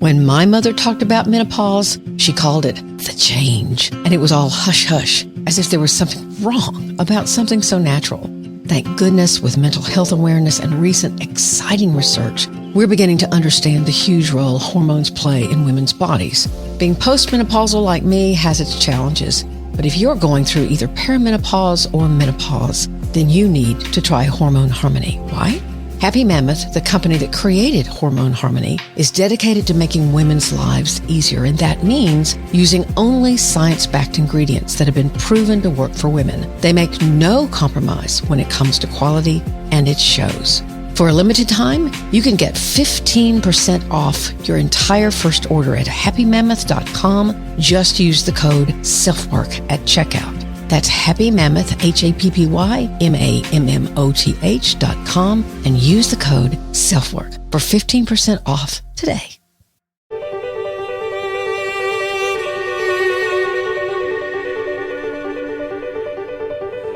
When my mother talked about menopause, she called it the change, and it was all hush-hush, as if there was something wrong about something so natural. Thank goodness, with mental health awareness and recent exciting research, we're beginning to understand the huge role hormones play in women's bodies. Being postmenopausal like me has its challenges, but if you're going through either perimenopause or menopause, then you need to try Hormone Harmony. Why? Happy Mammoth, the company that created Hormone Harmony, is dedicated to making women's lives easier, and that means using only science-backed ingredients that have been proven to work for women. They make no compromise when it comes to quality, and it shows. For a limited time, you can get 15% off your entire first order at happymammoth.com. Just use the code SelfWork at checkout. That's Happy Mammoth, HappyMammoth.com, and use the code SelfWork for 15% off today.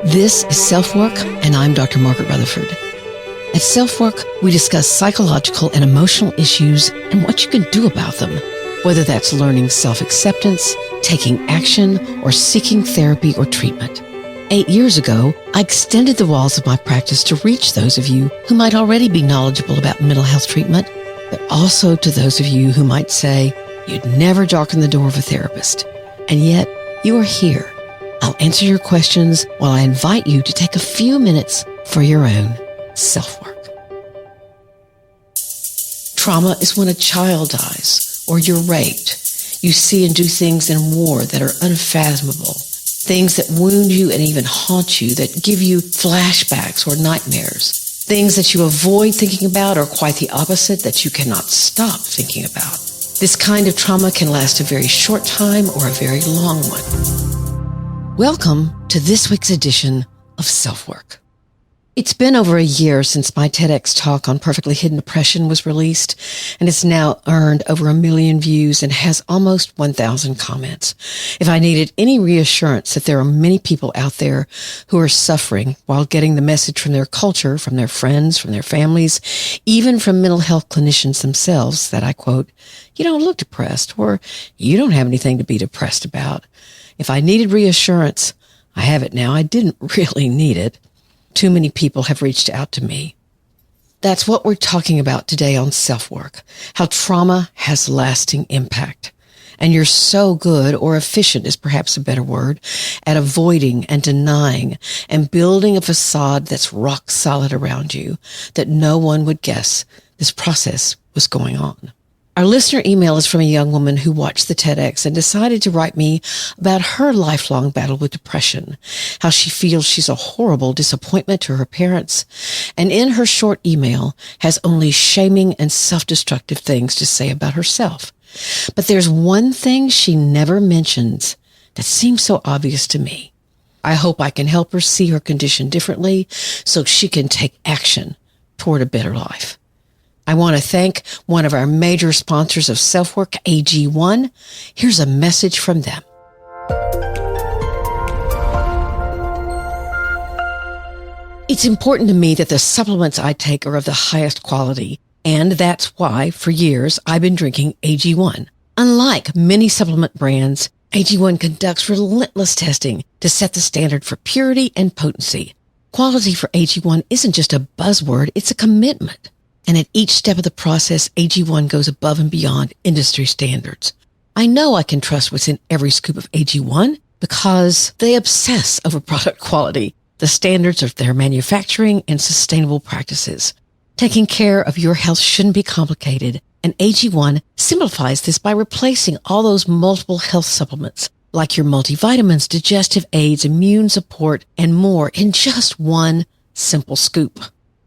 This is SelfWork, and I'm Dr. Margaret Rutherford. At SelfWork, we discuss psychological and emotional issues and what you can do about them, whether that's learning self-acceptance, taking action, or seeking therapy or treatment. 8 years ago, I extended the walls of my practice to reach those of you who might already be knowledgeable about mental health treatment, but also to those of you who might say you'd never darken the door of a therapist. And yet, you are here. I'll answer your questions while I invite you to take a few minutes for your own self-work. Trauma is when a child dies or you're raped. You see and do things in war that are unfathomable, things that wound you and even haunt you, that give you flashbacks or nightmares, things that you avoid thinking about or quite the opposite, that you cannot stop thinking about. This kind of trauma can last a very short time or a very long one. Welcome to this week's edition of SelfWork. It's been over a year since my TEDx talk on perfectly hidden depression was released, and it's now earned over 1 million views and has almost 1,000 comments. If I needed any reassurance that there are many people out there who are suffering while getting the message from their culture, from their friends, from their families, even from mental health clinicians themselves, that I quote, "You don't look depressed," or "You don't have anything to be depressed about." If I needed reassurance, I have it now. I didn't really need it. Too many people have reached out to me. That's what we're talking about today on SelfWork, how trauma has lasting impact. And you're so good, or efficient is perhaps a better word, at avoiding and denying and building a facade that's rock solid around you, that no one would guess this process was going on. Our listener email is from a young woman who watched the TEDx and decided to write me about her lifelong battle with depression, how she feels she's a horrible disappointment to her parents, and in her short email has only shaming and self-destructive things to say about herself. But there's one thing she never mentions that seems so obvious to me. I hope I can help her see her condition differently so she can take action toward a better life. I want to thank one of our major sponsors of SelfWork, AG1. Here's a message from them. It's important to me that the supplements I take are of the highest quality, and that's why, for years, I've been drinking AG1. Unlike many supplement brands, AG1 conducts relentless testing to set the standard for purity and potency. Quality for AG1 isn't just a buzzword, it's a commitment. And at each step of the process, AG1 goes above and beyond industry standards. I know I can trust what's in every scoop of AG1 because they obsess over product quality, the standards of their manufacturing, and sustainable practices. Taking care of your health shouldn't be complicated, and AG1 simplifies this by replacing all those multiple health supplements, like your multivitamins, digestive aids, immune support, and more, in just one simple scoop.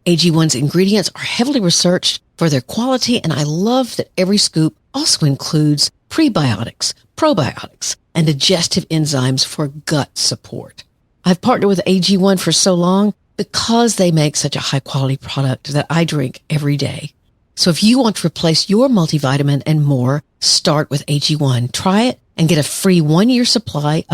AG1's ingredients are heavily researched for their quality, and I love that every scoop also includes prebiotics, probiotics, and digestive enzymes for gut support. I've partnered with AG1 for so long because they make such a high-quality product that I drink every day. So if you want to replace your multivitamin and more, start with AG1. Try it and get a free 1-year supply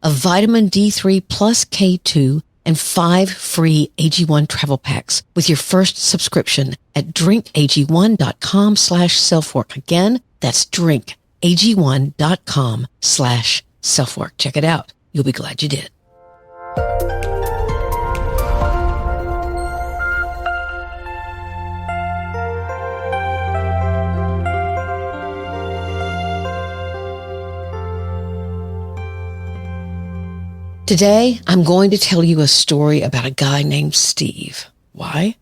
of vitamin D3 plus K2 and 5 free AG1 travel packs with your first subscription at drinkag1.com/selfwork. Again, that's drinkag1.com/selfwork. Check it out. You'll be glad you did. Today, I'm going to tell you a story about a guy named Steve. Why?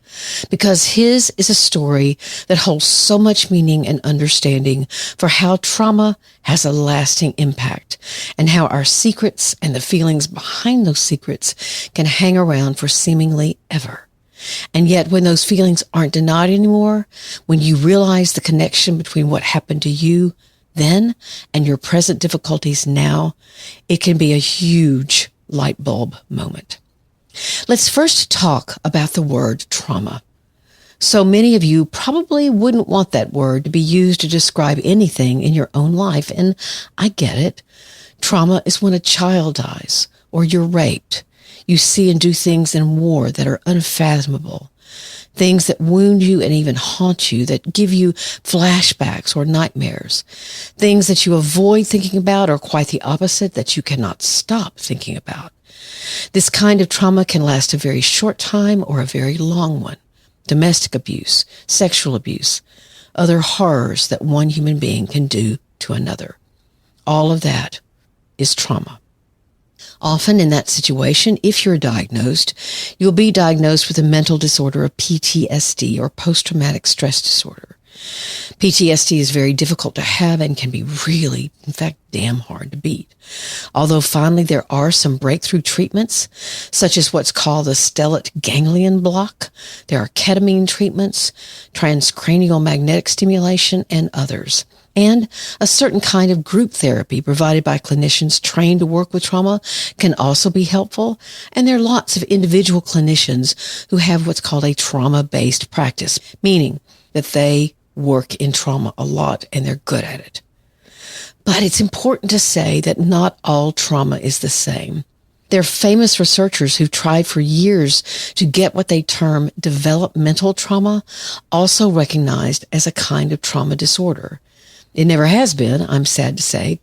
Because his is a story that holds so much meaning and understanding for how trauma has a lasting impact and how our secrets and the feelings behind those secrets can hang around for seemingly ever. And yet when those feelings aren't denied anymore, when you realize the connection between what happened to you then and your present difficulties now, it can be a huge light bulb moment. Let's first talk about the word trauma. So many of you probably wouldn't want that word to be used to describe anything in your own life, and I get it. Trauma is when a child dies or you're raped. You see and do things in war that are unfathomable. Things that wound you and even haunt you, that give you flashbacks or nightmares. Things that you avoid thinking about, or quite the opposite, that you cannot stop thinking about. This kind of trauma can last a very short time or a very long one. Domestic abuse, sexual abuse, other horrors that one human being can do to another. All of that is trauma. Often in that situation, if you're diagnosed, you'll be diagnosed with a mental disorder of PTSD or post-traumatic stress disorder. PTSD is very difficult to have and can be really, in fact, damn hard to beat. Although finally there are some breakthrough treatments, such as what's called the stellate ganglion block. There are ketamine treatments, transcranial magnetic stimulation, and others. And a certain kind of group therapy provided by clinicians trained to work with trauma can also be helpful. And there are lots of individual clinicians who have what's called a trauma-based practice, meaning that they work in trauma a lot and they're good at it. But it's important to say that not all trauma is the same. There are famous researchers who've tried for years to get what they term developmental trauma also recognized as a kind of trauma disorder. It never has been, I'm sad to say,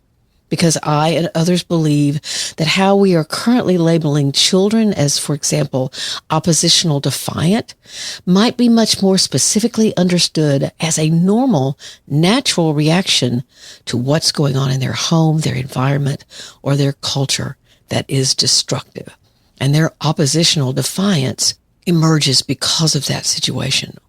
because I and others believe that how we are currently labeling children as, for example, oppositional defiant, might be much more specifically understood as a normal, natural reaction to what's going on in their home, their environment, or their culture that is destructive. And their oppositional defiance emerges because of that situation.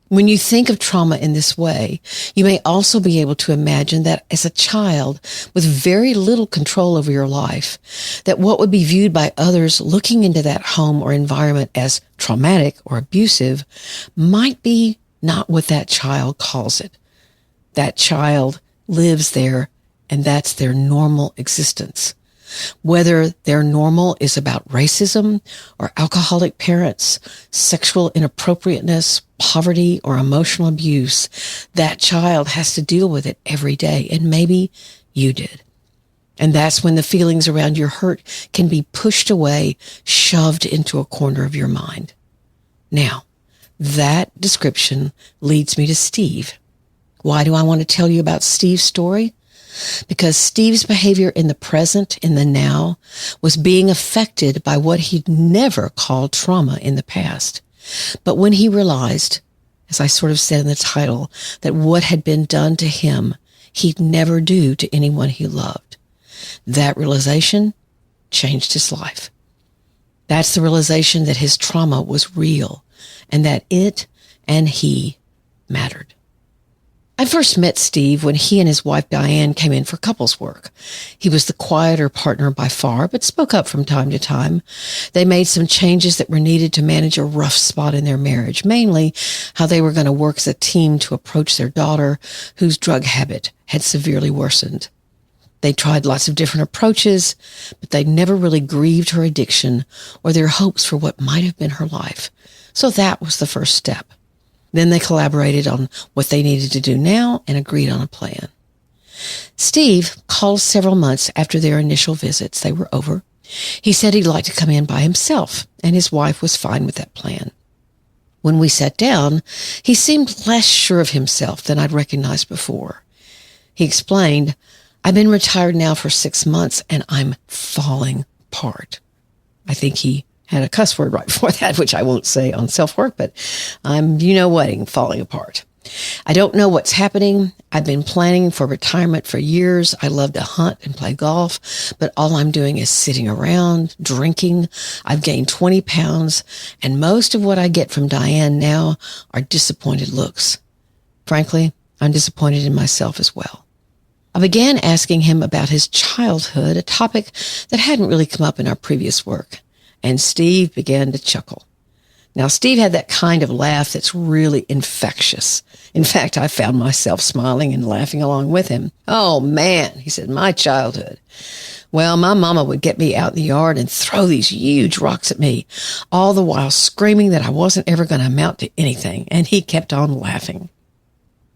When you think of trauma in this way, you may also be able to imagine that as a child with very little control over your life, that what would be viewed by others looking into that home or environment as traumatic or abusive might be not what that child calls it. That child lives there, and that's their normal existence. Whether their normal is about racism or alcoholic parents, sexual inappropriateness, poverty, or emotional abuse, that child has to deal with it every day, and maybe you did. And that's when the feelings around your hurt can be pushed away, shoved into a corner of your mind. Now, that description leads me to Steve. Why do I want to tell you about Steve's story? Because Steve's behavior in the present, in the now, was being affected by what he'd never called trauma in the past. But when he realized, as I sort of said in the title, that what had been done to him, he'd never do to anyone he loved, that realization changed his life. That's the realization that his trauma was real and that it and he mattered. I first met Steve when he and his wife Diane came in for couples work. He was the quieter partner by far, but spoke up from time to time. They made some changes that were needed to manage a rough spot in their marriage, mainly how they were going to work as a team to approach their daughter, whose drug habit had severely worsened. They tried lots of different approaches, but they never really grieved her addiction or their hopes for what might have been her life. So that was the first step. Then they collaborated on what they needed to do now and agreed on a plan. Steve called several months after their initial visits. They were over. He said he'd like to come in by himself, and his wife was fine with that plan. When we sat down, he seemed less sure of himself than I'd recognized before. He explained, "I've been retired now for 6 months, and I'm falling apart." I think he had a cuss word right before that, which I won't say on SelfWork, but I'm, falling apart. "I don't know what's happening. I've been planning for retirement for years. I love to hunt and play golf, but all I'm doing is sitting around, drinking. I've gained 20 pounds, and most of what I get from Diane now are disappointed looks. Frankly, I'm disappointed in myself as well." I began asking him about his childhood, a topic that hadn't really come up in our previous work, and Steve began to chuckle. Now, Steve had that kind of laugh that's really infectious. In fact, I found myself smiling and laughing along with him. "Oh, man," he said, "my childhood. Well, my mama would get me out in the yard and throw these huge rocks at me, all the while screaming that I wasn't ever going to amount to anything," and he kept on laughing.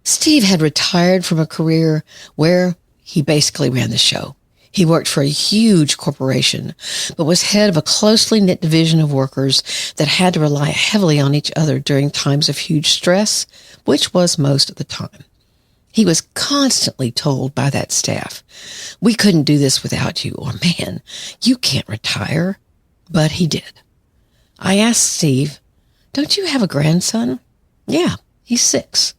Steve had retired from a career where he basically ran the show. He worked for a huge corporation, but was head of a closely knit division of workers that had to rely heavily on each other during times of huge stress, which was most of the time. He was constantly told by that staff, "We couldn't do this without you," or "Man, you can't retire." But he did. I asked Steve, "Don't you have a grandson?" "Yeah, he's 6.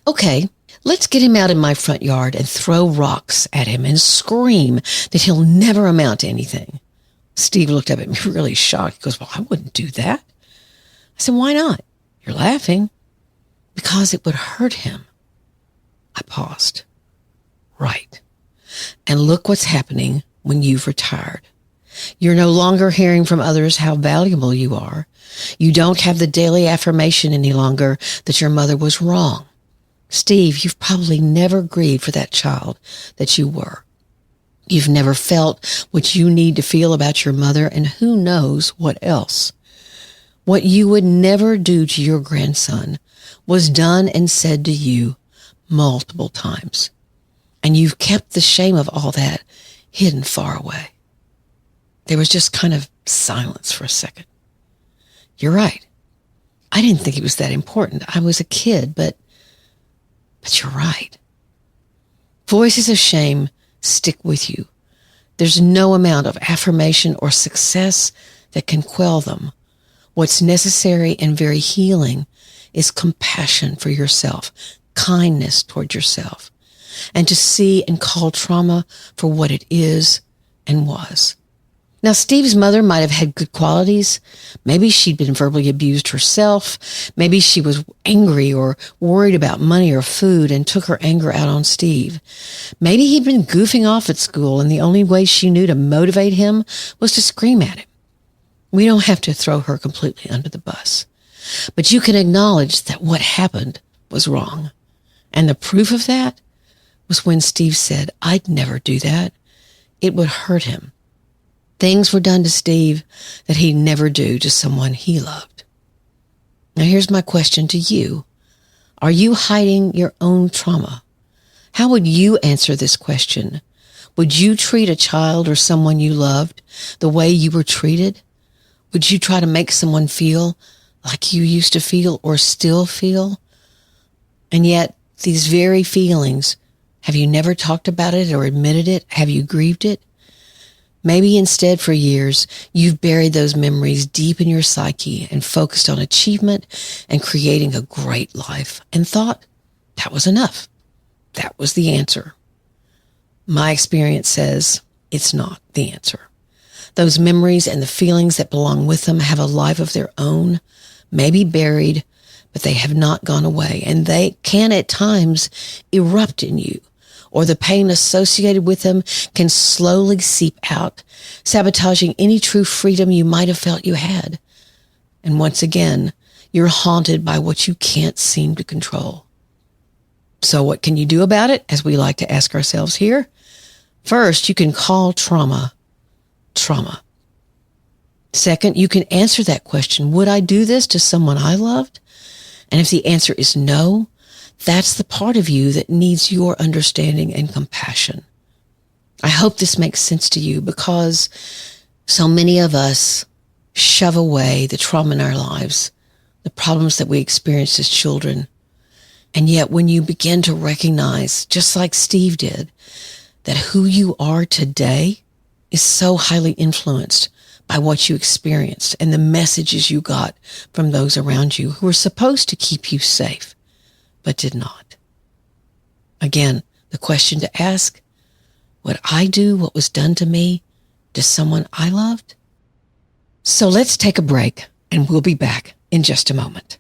"Okay, let's get him out in my front yard and throw rocks at him and scream that he'll never amount to anything." Steve looked up at me really shocked. He goes, "Well, I wouldn't do that." I said, "Why not?" "You're laughing." "Because it would hurt him." I paused. Right. And look what's happening when you've retired. You're no longer hearing from others how valuable you are. You don't have the daily affirmation any longer that your mother was wrong. Steve, you've probably never grieved for that child that you were. You've never felt what you need to feel about your mother, and who knows what else. What you would never do to your grandson was done and said to you multiple times. And you've kept the shame of all that hidden far away. There was just kind of silence for a second. You're right. I didn't think it was that important. I was a kid, but you're right. Voices of shame stick with you. There's no amount of affirmation or success that can quell them. What's necessary and very healing is compassion for yourself, kindness toward yourself, and to see and call trauma for what it is and was. Now, Steve's mother might have had good qualities. Maybe she'd been verbally abused herself. Maybe she was angry or worried about money or food and took her anger out on Steve. Maybe he'd been goofing off at school and the only way she knew to motivate him was to scream at him. We don't have to throw her completely under the bus. But you can acknowledge that what happened was wrong. And the proof of that was when Steve said, "I'd never do that. It would hurt him." Things were done to Steve that he'd never do to someone he loved. Now here's my question to you. Are you hiding your own trauma? How would you answer this question? Would you treat a child or someone you loved the way you were treated? Would you try to make someone feel like you used to feel or still feel? And yet, these very feelings, have you never talked about it or admitted it? Have you grieved it? Maybe instead for years, you've buried those memories deep in your psyche and focused on achievement and creating a great life and thought that was enough. That was the answer. My experience says it's not the answer. Those memories and the feelings that belong with them have a life of their own, maybe buried, but they have not gone away, and they can at times erupt in you, or the pain associated with them can slowly seep out, sabotaging any true freedom you might have felt you had. And once again, you're haunted by what you can't seem to control. So what can you do about it, as we like to ask ourselves here? First, you can call trauma. Second, you can answer that question, would I do this to someone I loved? And if the answer is no, that's the part of you that needs your understanding and compassion. I hope this makes sense to you, because So many of us shove away the trauma in our lives, the problems that we experienced as children. And yet when you begin to recognize, just like Steve did, that who you are today is so highly influenced by what you experienced and the messages you got from those around you who were supposed to keep you safe, but did not. Again, the question to ask, would I do what was done to me to someone I loved? So let's take a break and we'll be back in just a moment.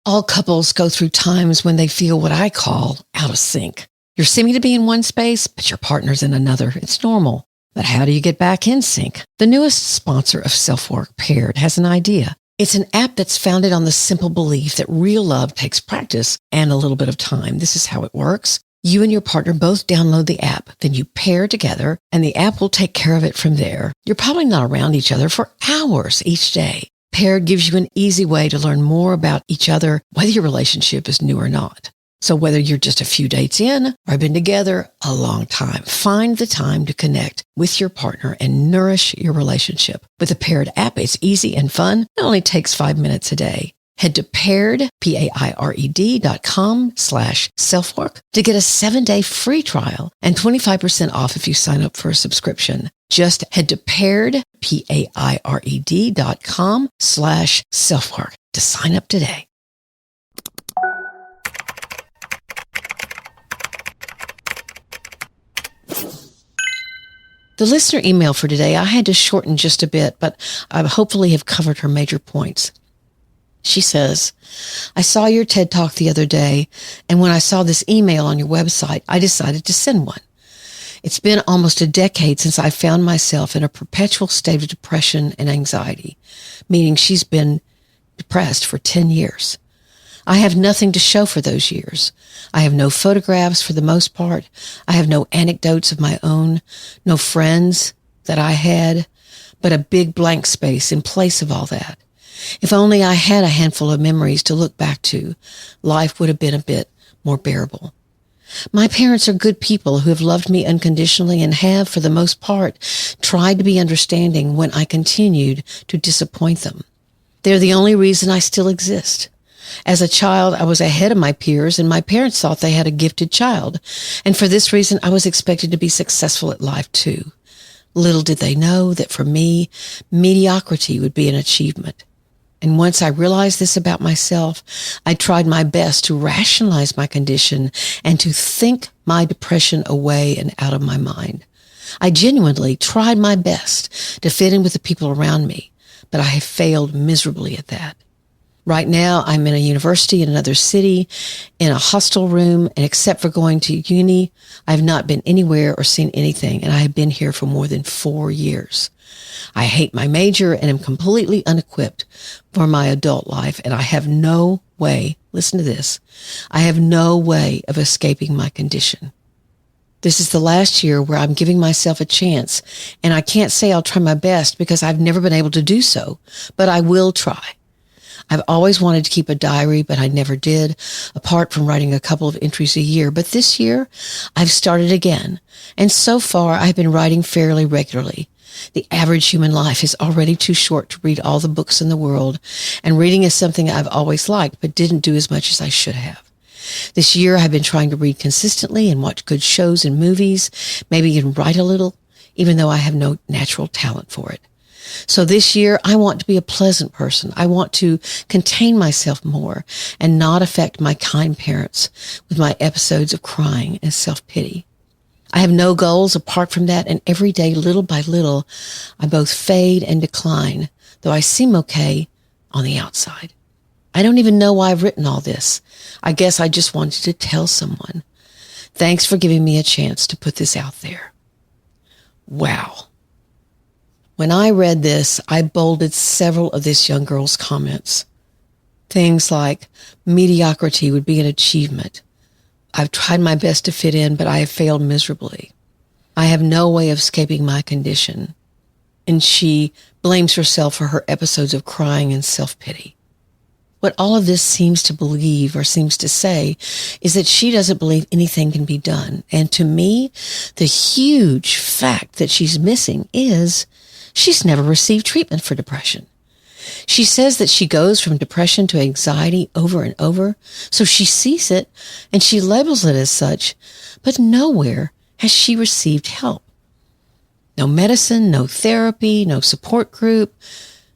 All couples go through times when they feel what I call out of sync. You're seeming to be in one space, but your partner's in another. It's normal. But how do you get back in sync? The newest sponsor of SelfWork, Paired, has an idea. It's an app that's founded on the simple belief that real love takes practice and a little bit of time. This is how it works. You and your partner both download the app, then you pair together, and the app will take care of it from there. You're probably not around each other for hours each day. Paired gives you an easy way to learn more about each other, whether your relationship is new or not. So whether you're just a few dates in or have been together a long time, find the time to connect with your partner and nourish your relationship. With the Paired app, it's easy and fun. It only takes 5 minutes a day. Head to paired, paired.com/selfwork to get a 7-day free trial and 25% off if you sign up for a subscription. Just head to paired, paired.com/selfwork to sign up today. The listener email for today, I had to shorten just a bit, but I hopefully have covered her major points. She says, I saw your TED Talk the other day, and when I saw this email on your website, I decided to send one. It's been almost a decade since I found myself in a perpetual state of depression and anxiety, meaning she's been depressed for 10 years. I have nothing to show for those years. I have no photographs for the most part. I have no anecdotes of my own, no friends that I had, but a big blank space in place of all that. If only I had a handful of memories to look back to, life would have been a bit more bearable. My parents are good people who have loved me unconditionally and have, for the most part, tried to be understanding when I continued to disappoint them. They're the only reason I still exist. As a child, I was ahead of my peers, and my parents thought they had a gifted child. And for this reason, I was expected to be successful at life, too. Little did they know that for me, mediocrity would be an achievement. And once I realized this about myself, I tried my best to rationalize my condition and to think my depression away and out of my mind. I genuinely tried my best to fit in with the people around me, but I have failed miserably at that. Right now, I'm in a university in another city, in a hostel room, and except for going to uni, I have not been anywhere or seen anything, and I have been here for more than 4 years. I hate my major and am completely unequipped for my adult life, and I have no way, listen to this, I have no way of escaping my condition. This is the last year where I'm giving myself a chance, and I can't say I'll try my best because I've never been able to do so, but I will try. I've always wanted to keep a diary, but I never did, apart from writing a couple of entries a year. But this year, I've started again, and so far, I've been writing fairly regularly. The average human life is already too short to read all the books in the world, and reading is something I've always liked, but didn't do as much as I should have. This year, I've been trying to read consistently and watch good shows and movies, maybe even write a little, even though I have no natural talent for it. So this year, I want to be a pleasant person. I want to contain myself more and not affect my kind parents with my episodes of crying and self-pity. I have no goals apart from that, and every day, little by little, I both fade and decline, though I seem okay on the outside. I don't even know why I've written all this. I guess I just wanted to tell someone. Thanks for giving me a chance to put this out there. Wow. When I read this, I bolded several of this young girl's comments. Things like, mediocrity would be an achievement. I've tried my best to fit in, but I have failed miserably. I have no way of escaping my condition. And she blames herself for her episodes of crying and self-pity. What all of this seems to believe or seems to say is that she doesn't believe anything can be done. And to me, the huge fact that she's missing is she's never received treatment for depression. She says that she goes from depression to anxiety over and over, so she sees it and she labels it as such, but nowhere has she received help. No medicine, no therapy, no support group.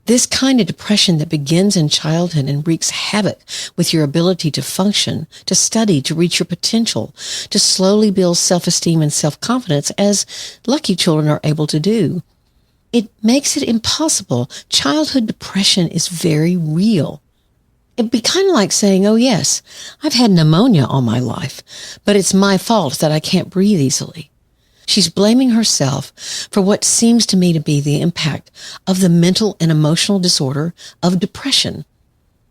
This kind of depression that begins in childhood and wreaks havoc with your ability to function, to study, to reach your potential, to slowly build self-esteem and self-confidence as lucky children are able to do. It makes it impossible. Childhood depression is very real. It'd be kind of like saying, oh yes, I've had pneumonia all my life, but it's my fault that I can't breathe easily. She's blaming herself for what seems to me to be the impact of the mental and emotional disorder of depression.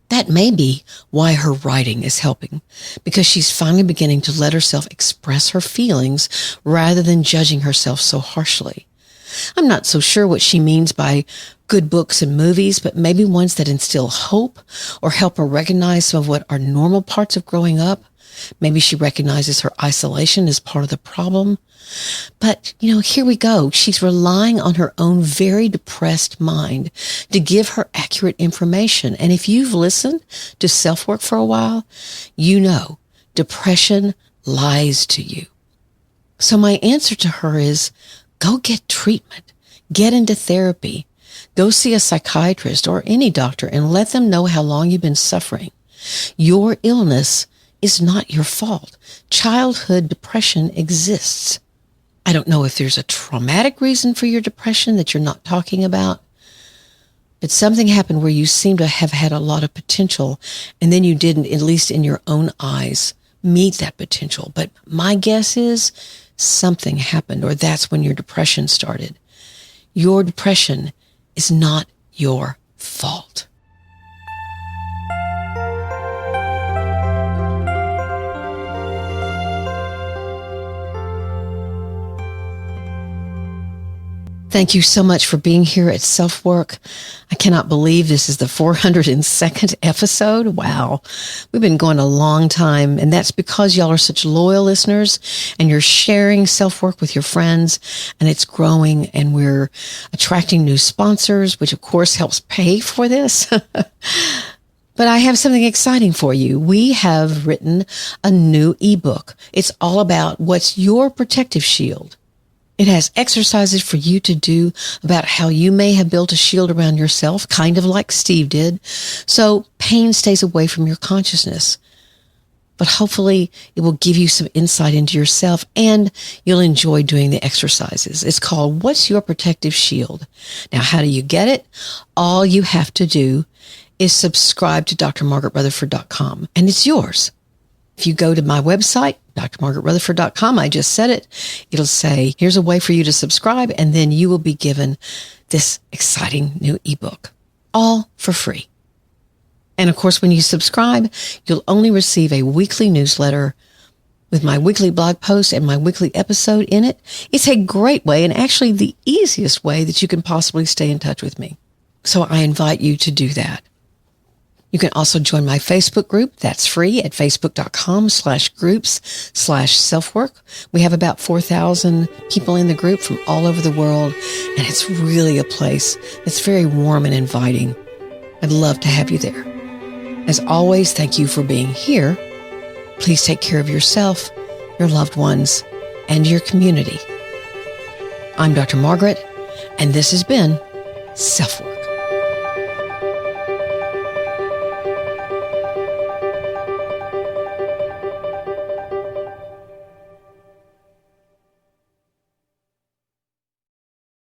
That may be why her writing is helping, because she's finally beginning to let herself express her feelings rather than judging herself so harshly. I'm not so sure what she means by good books and movies, but maybe ones that instill hope or help her recognize some of what are normal parts of growing up. Maybe she recognizes her isolation as part of the problem. But, here we go. She's relying on her own very depressed mind to give her accurate information. And if you've listened to SelfWork for a while, you know depression lies to you. So my answer to her is, go get treatment. Get into therapy. Go see a psychiatrist or any doctor and let them know how long you've been suffering. Your illness is not your fault. Childhood depression exists. I don't know if there's a traumatic reason for your depression that you're not talking about, but something happened where you seem to have had a lot of potential and then you didn't, at least in your own eyes, meet that potential. But my guess is something happened, or that's when your depression started. Your depression is not your fault. Thank you so much for being here at SelfWork. I cannot believe this is the 402nd episode. Wow. We've been going a long time, and that's because y'all are such loyal listeners and you're sharing SelfWork with your friends, and it's growing, and we're attracting new sponsors, which of course helps pay for this. But I have something exciting for you. We have written a new ebook. It's all about what's your protective shield. It has exercises for you to do about how you may have built a shield around yourself, kind of like Steve did, so pain stays away from your consciousness. But hopefully it will give you some insight into yourself, and you'll enjoy doing the exercises. It's called What's Your Protective Shield? Now, how do you get it? All you have to do is subscribe to drmargaretrutherford.com, and it's yours. If you go to my website, drmargaretrutherford.com, I just said it, it'll say, here's a way for you to subscribe, and then you will be given this exciting new ebook, all for free. And of course, when you subscribe, you'll only receive a weekly newsletter with my weekly blog post and my weekly episode in it. It's a great way, and actually the easiest way that you can possibly stay in touch with me. So I invite you to do that. You can also join my Facebook group. That's free at facebook.com/groups/selfwork. We have about 4,000 people in the group from all over the world, and it's really a place that's very warm and inviting. I'd love to have you there. As always, thank you for being here. Please take care of yourself, your loved ones, and your community. I'm Dr. Margaret, and this has been SelfWork.